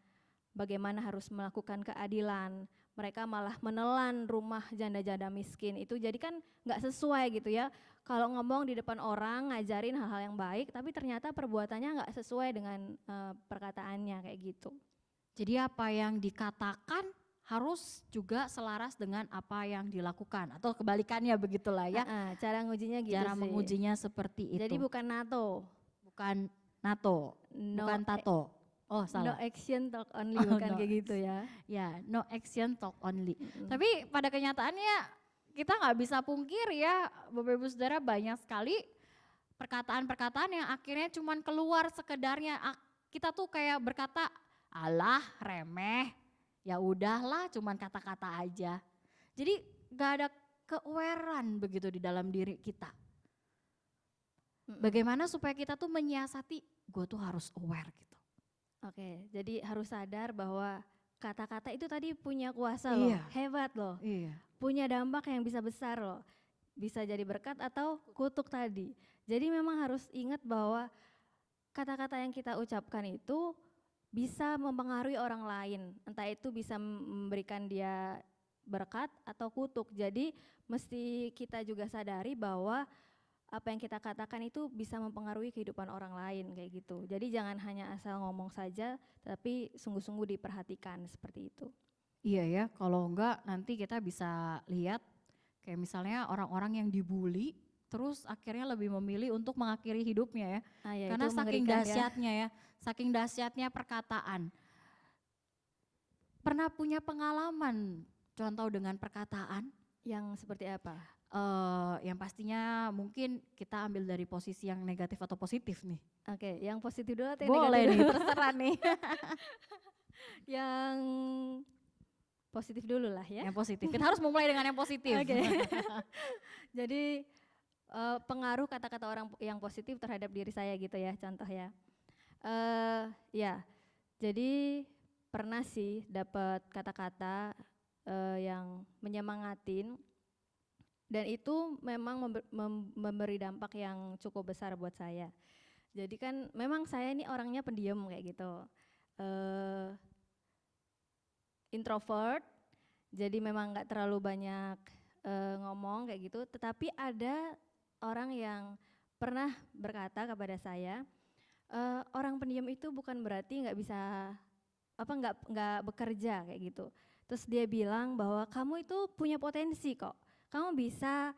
bagaimana harus melakukan keadilan. Mereka malah menelan rumah janda-janda miskin itu, jadi kan nggak sesuai gitu ya. Kalau ngomong di depan orang ngajarin hal-hal yang baik, tapi ternyata perbuatannya nggak sesuai dengan perkataannya kayak gitu. Jadi apa yang dikatakan harus juga selaras dengan apa yang dilakukan atau kebalikannya begitulah ya. Cara ngujinya gitu Cara sih. mengujinya seperti itu. Jadi bukan NATO. Bukan NATO, bukan tato. Oh No salah. action talk only, bukan no kayak gitu ya. Ya, no action talk only. Tapi pada kenyataannya kita nggak bisa pungkir ya, Bapak Ibu Saudara, banyak sekali perkataan-perkataan yang akhirnya cuman keluar sekedarnya. Kita tuh kayak berkata, alah remeh, ya udahlah cuman kata-kata aja. Jadi nggak ada ke-awareness begitu di dalam diri kita. Bagaimana supaya kita tuh menyiasati, gue tuh harus aware gitu. Oke, jadi harus sadar bahwa kata-kata itu tadi punya kuasa loh, hebat loh. Iya. Punya dampak yang bisa besar loh. Bisa jadi berkat atau kutuk tadi. Jadi memang harus ingat bahwa kata-kata yang kita ucapkan itu bisa mempengaruhi orang lain. Entah itu bisa memberikan dia berkat atau kutuk. Jadi mesti kita juga sadari bahwa apa yang kita katakan itu bisa mempengaruhi kehidupan orang lain kayak gitu. Jadi jangan hanya asal ngomong saja, tapi sungguh-sungguh diperhatikan seperti itu. Iya ya, kalau enggak nanti kita bisa lihat kayak misalnya orang-orang yang dibully, terus akhirnya lebih memilih untuk mengakhiri hidupnya ya. Ya, karena itu saking mengerikan dahsyatnya ya, saking dahsyatnya perkataan. Pernah punya pengalaman contoh dengan perkataan? Yang seperti apa? Yang pastinya mungkin kita ambil dari posisi yang negatif atau positif nih. Oke, yang positif dulu atau yang Boleh negatif? nih, terserah nih. Yang positif dulu lah ya. Yang positif, kita harus memulai dengan yang positif. Oke. Jadi pengaruh kata-kata orang yang positif terhadap diri saya gitu ya, contoh ya. Ya, jadi pernah sih dapat kata-kata yang menyemangatin. Dan itu memang memberi dampak yang cukup besar buat saya. Jadi kan memang saya ini orangnya pendiam kayak gitu. Introvert, jadi memang gak terlalu banyak ngomong kayak gitu. Tetapi ada orang yang pernah berkata kepada saya, orang pendiam itu bukan berarti gak bisa, nggak bekerja kayak gitu. Terus dia bilang bahwa kamu itu punya potensi kok. Kamu bisa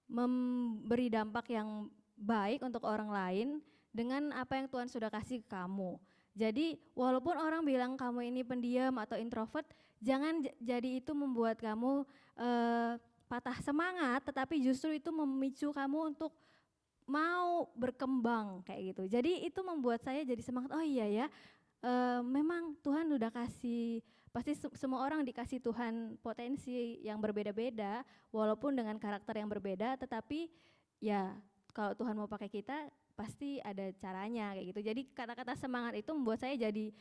memberi dampak yang baik untuk orang lain dengan apa yang Tuhan sudah kasih ke kamu. Jadi walaupun orang bilang kamu ini pendiam atau introvert, jangan jadi itu membuat kamu patah semangat, tetapi justru itu memicu kamu untuk mau berkembang kayak gitu. Jadi itu membuat saya jadi semangat, oh iya ya, memang Tuhan udah kasih, pasti semua orang dikasih Tuhan potensi yang berbeda-beda, walaupun dengan karakter yang berbeda, tetapi ya kalau Tuhan mau pakai kita pasti ada caranya kayak gitu. Jadi kata-kata semangat itu membuat saya jadi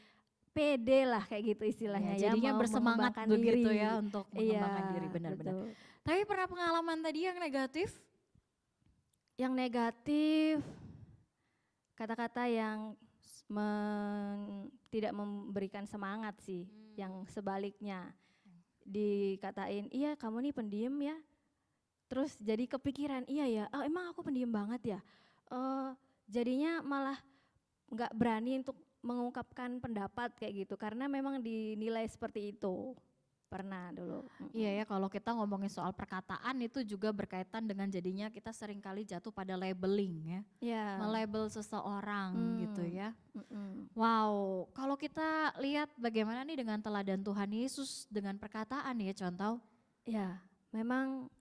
pede lah kayak gitu istilahnya ya. Jadinya mau bersemangat begitu ya untuk mengembangkan diri, benar-benar. Tapi pernah pengalaman tadi yang negatif? Yang negatif, kata-kata yang tidak memberikan semangat sih, yang sebaliknya dikatain, iya kamu nih pendiam ya, Terus jadi kepikiran, iya ya, oh, emang aku pendiam banget ya. Jadinya malah nggak berani untuk mengungkapkan pendapat kayak gitu karena memang dinilai seperti itu. Pernah dulu. Iya ya, kalau kita ngomongin soal perkataan itu juga berkaitan dengan jadinya kita seringkali jatuh pada labeling ya. Ya. Melabel seseorang gitu ya. Mm-mm. Wow, kalau kita lihat bagaimana nih dengan teladan Tuhan Yesus dengan perkataan ya contoh. Ya, memang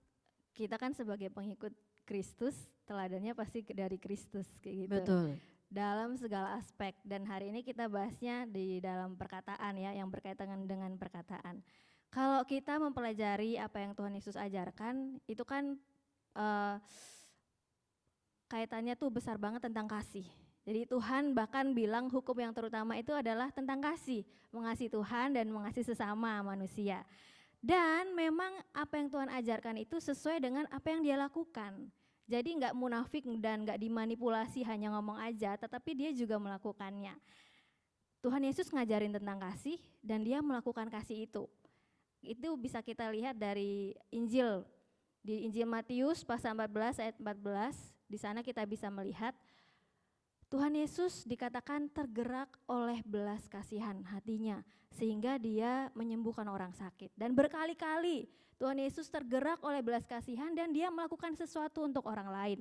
kita kan sebagai pengikut Kristus, teladannya pasti dari Kristus kayak gitu. Betul. Dalam segala aspek, dan hari ini kita bahasnya di dalam perkataan ya, yang berkaitan dengan perkataan. Kalau kita mempelajari apa yang Tuhan Yesus ajarkan, itu kan kaitannya tuh besar banget tentang kasih. Jadi Tuhan bahkan bilang hukum yang terutama itu adalah tentang kasih, mengasihi Tuhan dan mengasihi sesama manusia. Dan memang apa yang Tuhan ajarkan itu sesuai dengan apa yang dia lakukan. Jadi nggak munafik dan nggak dimanipulasi hanya ngomong aja, tetapi dia juga melakukannya. Tuhan Yesus ngajarin tentang kasih dan dia melakukan kasih itu. Itu bisa kita lihat dari Injil. Di Injil Matius pasal 14 ayat 14, di sana kita bisa melihat Tuhan Yesus dikatakan tergerak oleh belas kasihan hatinya sehingga dia menyembuhkan orang sakit. Dan berkali-kali Tuhan Yesus tergerak oleh belas kasihan dan dia melakukan sesuatu untuk orang lain.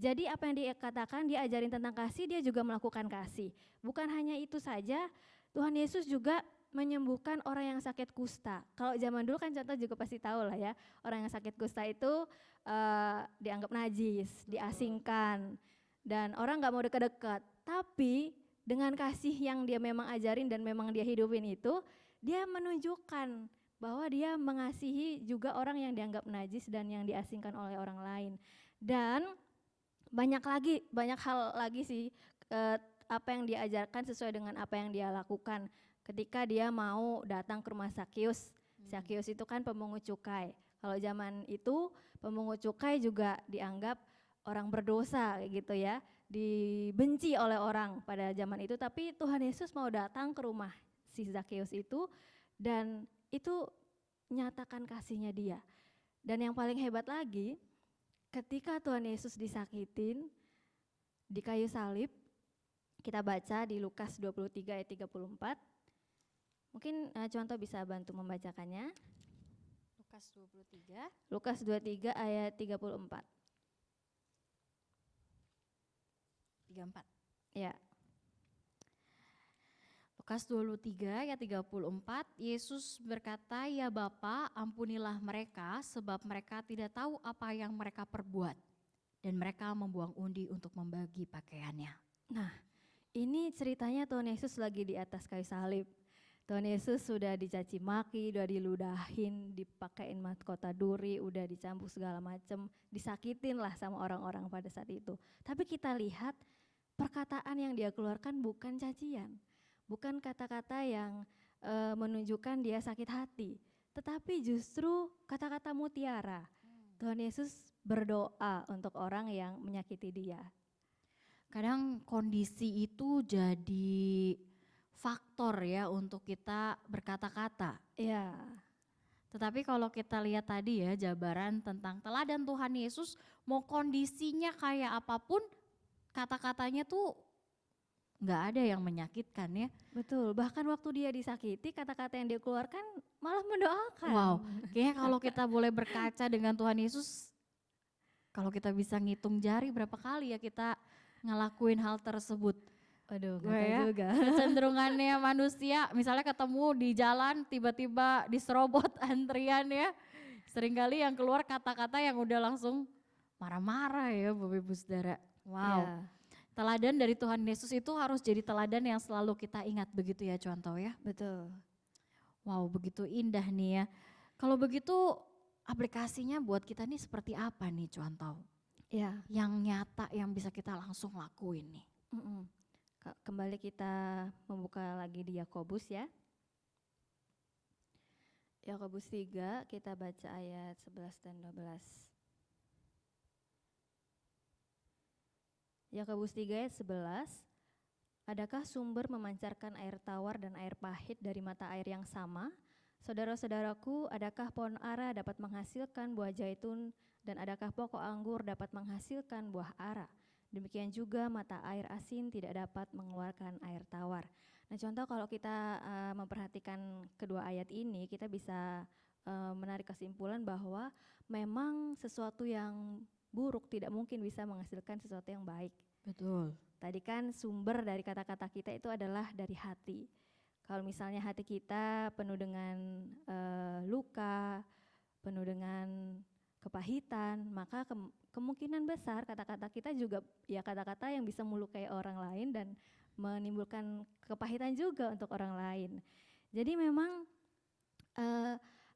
Jadi apa yang dia katakan, dia ajarin tentang kasih, dia juga melakukan kasih. Bukan hanya itu saja, Tuhan Yesus juga menyembuhkan orang yang sakit kusta. Kalau zaman dulu kan contoh juga pasti tahu lah ya, orang yang sakit kusta itu dianggap najis, diasingkan, dan orang gak mau dekat-dekat. Tapi dengan kasih yang dia memang ajarin dan memang dia hidupin itu, dia menunjukkan bahwa dia mengasihi juga orang yang dianggap najis dan yang diasingkan oleh orang lain. Dan banyak hal lagi sih apa yang diajarkan sesuai dengan apa yang dia lakukan. Ketika dia mau datang ke rumah Sakius, Sakius itu kan pemungut cukai. Kalau zaman itu pemungut cukai juga dianggap orang berdosa gitu ya, dibenci oleh orang pada zaman itu. Tapi Tuhan Yesus mau datang ke rumah si Sakius itu dan itu nyatakan kasihnya dia. Dan yang paling hebat lagi, ketika Tuhan Yesus disakitin di kayu salib, kita baca di Lukas 23 ayat 34. Mungkin contoh bisa bantu membacakannya. Lukas 23. Lukas 23 ayat 34. 34. Ya. Lukas 23 ayat 34, Yesus berkata, "Ya Bapa, ampunilah mereka sebab mereka tidak tahu apa yang mereka perbuat." Dan mereka membuang undi untuk membagi pakaiannya. Nah, ini ceritanya Tuhan Yesus lagi di atas kayu salib. Tuhan Yesus sudah dicaci maki, udah diludahin, dipakein mahkota duri, udah dicambuk segala macam, disakitin lah sama orang-orang pada saat itu. Tapi kita lihat perkataan yang dia keluarkan bukan cacian, bukan kata-kata yang menunjukkan dia sakit hati, tetapi justru kata-kata mutiara. Tuhan Yesus berdoa untuk orang yang menyakiti dia. Kadang kondisi itu jadi faktor ya untuk kita berkata-kata. Iya. Tetapi kalau kita lihat tadi ya jabaran tentang teladan Tuhan Yesus, mau kondisinya kayak apapun, kata-katanya tuh nggak ada yang menyakitkan ya. Betul, bahkan waktu dia disakiti kata-kata yang dia keluarkan malah mendoakan. Wow, kayaknya kalau kita boleh berkaca dengan Tuhan Yesus, kalau kita bisa ngitung jari berapa kali ya kita ngelakuin hal tersebut. Waduh, Gue gak tahu ya, juga. kecenderungannya manusia misalnya ketemu di jalan tiba-tiba diserobot antrian ya. Seringkali yang keluar kata-kata yang udah langsung marah-marah ya Bapak Ibu Saudara. Wow, Ya, teladan dari Tuhan Yesus itu harus jadi teladan yang selalu kita ingat begitu ya contoh ya. betul. Wow, begitu indah nih ya. Kalau begitu aplikasinya buat kita nih seperti apa nih contoh? Ya, Yang nyata yang bisa kita langsung lakuin nih. kembali kita membuka lagi di Yakobus ya. Yakobus 3 kita baca ayat 11 dan 12. Yakobus 3 ayat 11. Adakah sumber memancarkan air tawar dan air pahit dari mata air yang sama? Saudara-saudaraku, adakah pohon ara dapat menghasilkan buah zaitun dan adakah pokok anggur dapat menghasilkan buah ara? Demikian juga mata air asin tidak dapat mengeluarkan air tawar. Nah, contoh kalau kita memperhatikan kedua ayat ini, kita bisa menarik kesimpulan bahwa memang sesuatu yang buruk tidak mungkin bisa menghasilkan sesuatu yang baik. Betul. Tadi kan sumber dari kata-kata kita itu adalah dari hati. Kalau misalnya hati kita penuh dengan luka, penuh dengan kepahitan, maka kemungkinan besar kata-kata kita juga ya kata-kata yang bisa melukai orang lain dan menimbulkan kepahitan juga untuk orang lain. Jadi memang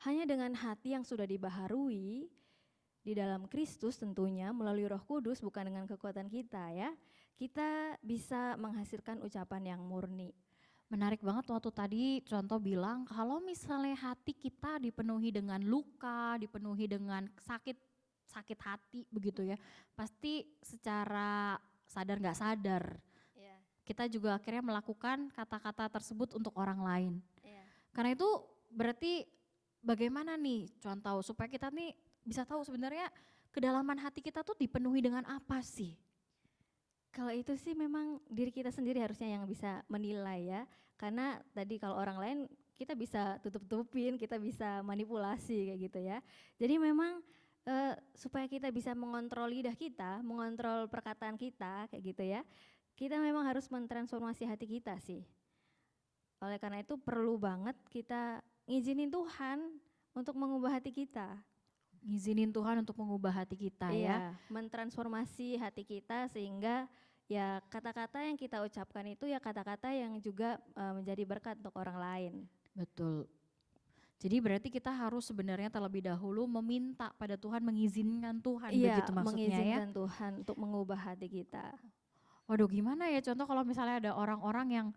hanya dengan hati yang sudah dibaharui di dalam Kristus tentunya melalui Roh Kudus, bukan dengan kekuatan kita ya, kita bisa menghasilkan ucapan yang murni. Menarik banget waktu tadi contoh bilang kalau misalnya hati kita dipenuhi dengan luka, dipenuhi dengan sakit hati begitu ya, pasti secara sadar nggak sadar kita juga akhirnya melakukan kata-kata tersebut untuk orang lain. Karena itu berarti bagaimana nih contoh supaya kita nih bisa tahu sebenarnya kedalaman hati kita tuh dipenuhi dengan apa sih? Kalau itu sih memang diri kita sendiri harusnya yang bisa menilai ya. Karena tadi kalau orang lain kita bisa tutup-tutupin, kita bisa manipulasi kayak gitu ya. Jadi memang supaya kita bisa mengontrol lidah kita, mengontrol perkataan kita kayak gitu ya. Kita memang harus mentransformasi hati kita sih. Oleh karena itu perlu banget kita ngizinin Tuhan untuk mengubah hati kita. Ngizinin Tuhan untuk mengubah hati kita ya. Mentransformasi hati kita sehingga ya kata-kata yang kita ucapkan itu ya kata-kata yang juga menjadi berkat untuk orang lain. Betul. Jadi berarti kita harus sebenarnya terlebih dahulu meminta pada Tuhan, mengizinkan Tuhan begitu maksudnya ya. Mengizinkan Tuhan untuk mengubah hati kita. Waduh gimana ya contoh kalau misalnya ada orang-orang yang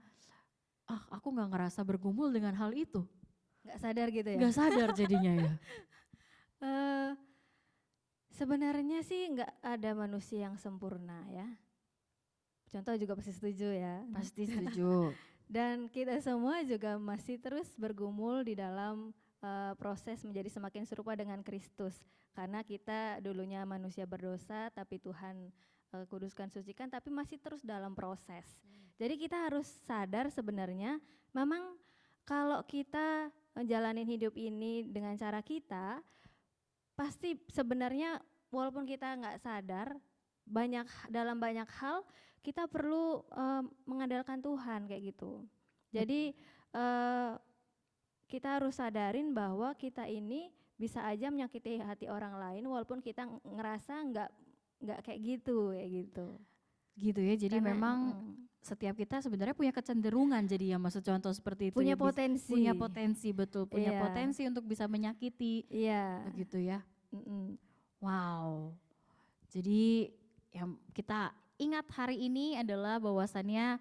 aku gak ngerasa bergumul dengan hal itu. Gak sadar gitu ya? Gak sadar jadinya ya. Sebenarnya sih nggak ada manusia yang sempurna ya. Contoh juga pasti setuju ya. Pasti setuju. Dan kita semua juga masih terus bergumul di dalam proses menjadi semakin serupa dengan Kristus. Karena kita dulunya manusia berdosa tapi Tuhan kuduskan, sucikan, tapi masih terus dalam proses. Jadi kita harus sadar sebenarnya memang kalau kita menjalani hidup ini dengan cara kita, pasti sebenarnya walaupun kita nggak sadar dalam banyak hal kita perlu mengandalkan Tuhan kayak gitu. Jadi kita harus sadarin bahwa kita ini bisa aja menyakiti hati orang lain walaupun kita ngerasa nggak kayak gitu Gitu ya. Jadi karena, memang setiap kita sebenarnya punya kecenderungan jadi ya maksud contoh seperti itu punya ya, potensi. punya potensi betul, punya Iya. potensi untuk bisa menyakiti. Iya. Begitu ya. Wow. Jadi yang kita ingat hari ini adalah bahwasannya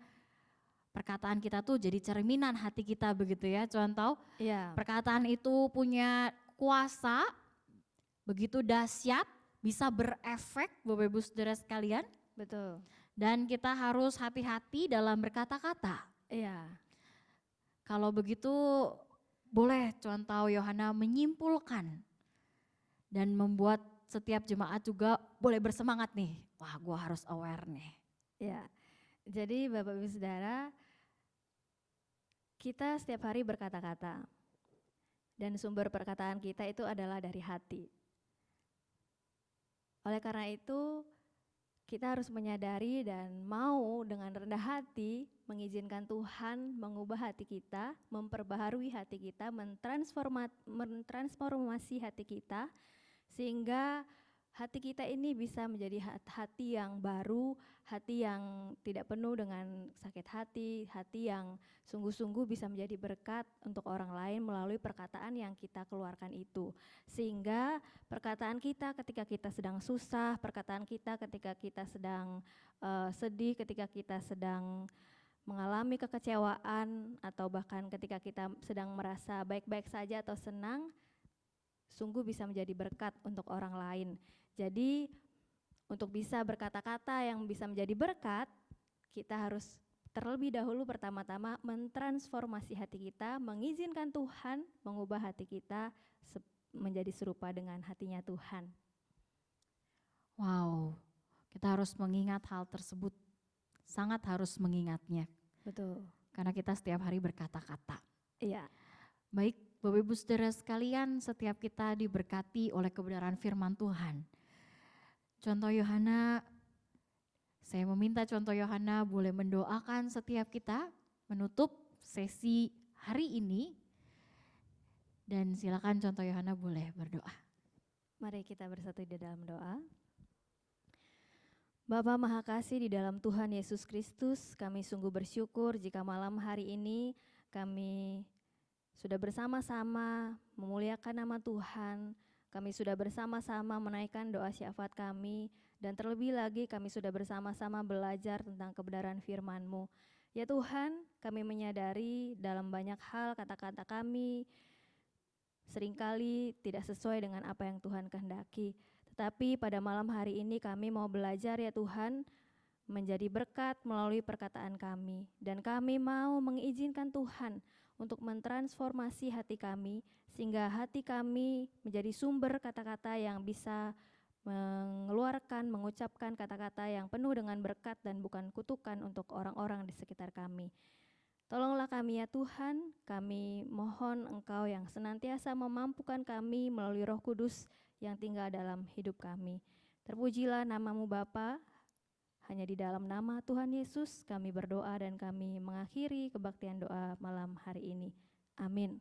perkataan kita tuh jadi cerminan hati kita begitu ya. Contoh Iya. perkataan itu punya kuasa begitu dahsyat, bisa berefek Bapak Ibu Saudara sekalian. Betul. Dan kita harus hati-hati dalam berkata-kata. Iya. Kalau begitu boleh contoh Yohana menyimpulkan dan membuat setiap jemaat juga boleh bersemangat nih. Wah, gue harus aware nih. Ya. Jadi Bapak Ibu Saudara, kita setiap hari berkata-kata. Dan sumber perkataan kita itu adalah dari hati. Oleh karena itu, kita harus menyadari dan mau dengan rendah hati mengizinkan Tuhan mengubah hati kita, memperbaharui hati kita, mentransformasi hati kita, sehingga hati kita ini bisa menjadi hati yang baru, hati yang tidak penuh dengan sakit hati, hati yang sungguh-sungguh bisa menjadi berkat untuk orang lain melalui perkataan yang kita keluarkan itu. Sehingga perkataan kita ketika kita sedang susah, perkataan kita ketika kita sedang sedih, ketika kita sedang mengalami kekecewaan, atau bahkan ketika kita sedang merasa baik-baik saja atau senang, sungguh bisa menjadi berkat untuk orang lain. Jadi untuk bisa berkata-kata yang bisa menjadi berkat, kita harus terlebih dahulu pertama-tama mentransformasi hati kita, mengizinkan Tuhan mengubah hati kita menjadi serupa dengan hatinya Tuhan. Wow, kita harus mengingat hal tersebut, sangat harus mengingatnya. Betul. Karena kita setiap hari berkata-kata. Iya. Baik, Bapak Ibu Saudara sekalian, setiap kita diberkati oleh kebenaran firman Tuhan. Contoh Yohana, saya meminta contoh Yohana boleh mendoakan setiap kita menutup sesi hari ini. Dan silakan contoh Yohana boleh berdoa. Mari kita bersatu di dalam doa. Bapa Maha Kasih di dalam Tuhan Yesus Kristus, kami sungguh bersyukur jika malam hari ini kami sudah bersama-sama memuliakan nama Tuhan. Kami sudah bersama-sama menaikkan doa syafaat kami, dan terlebih lagi kami sudah bersama-sama belajar tentang kebenaran firman-Mu. Ya Tuhan, kami menyadari dalam banyak hal kata-kata kami seringkali tidak sesuai dengan apa yang Tuhan kehendaki. Tetapi pada malam hari ini kami mau belajar ya Tuhan, menjadi berkat melalui perkataan kami. Dan kami mau mengizinkan Tuhan untuk mentransformasi hati kami, sehingga hati kami menjadi sumber kata-kata yang bisa mengucapkan kata-kata yang penuh dengan berkat dan bukan kutukan untuk orang-orang di sekitar kami. Tolonglah kami ya Tuhan, kami mohon Engkau yang senantiasa memampukan kami melalui Roh Kudus yang tinggal dalam hidup kami. Terpujilah nama-Mu Bapa, hanya di dalam nama Tuhan Yesus kami berdoa dan kami mengakhiri kebaktian doa malam hari ini. Amin.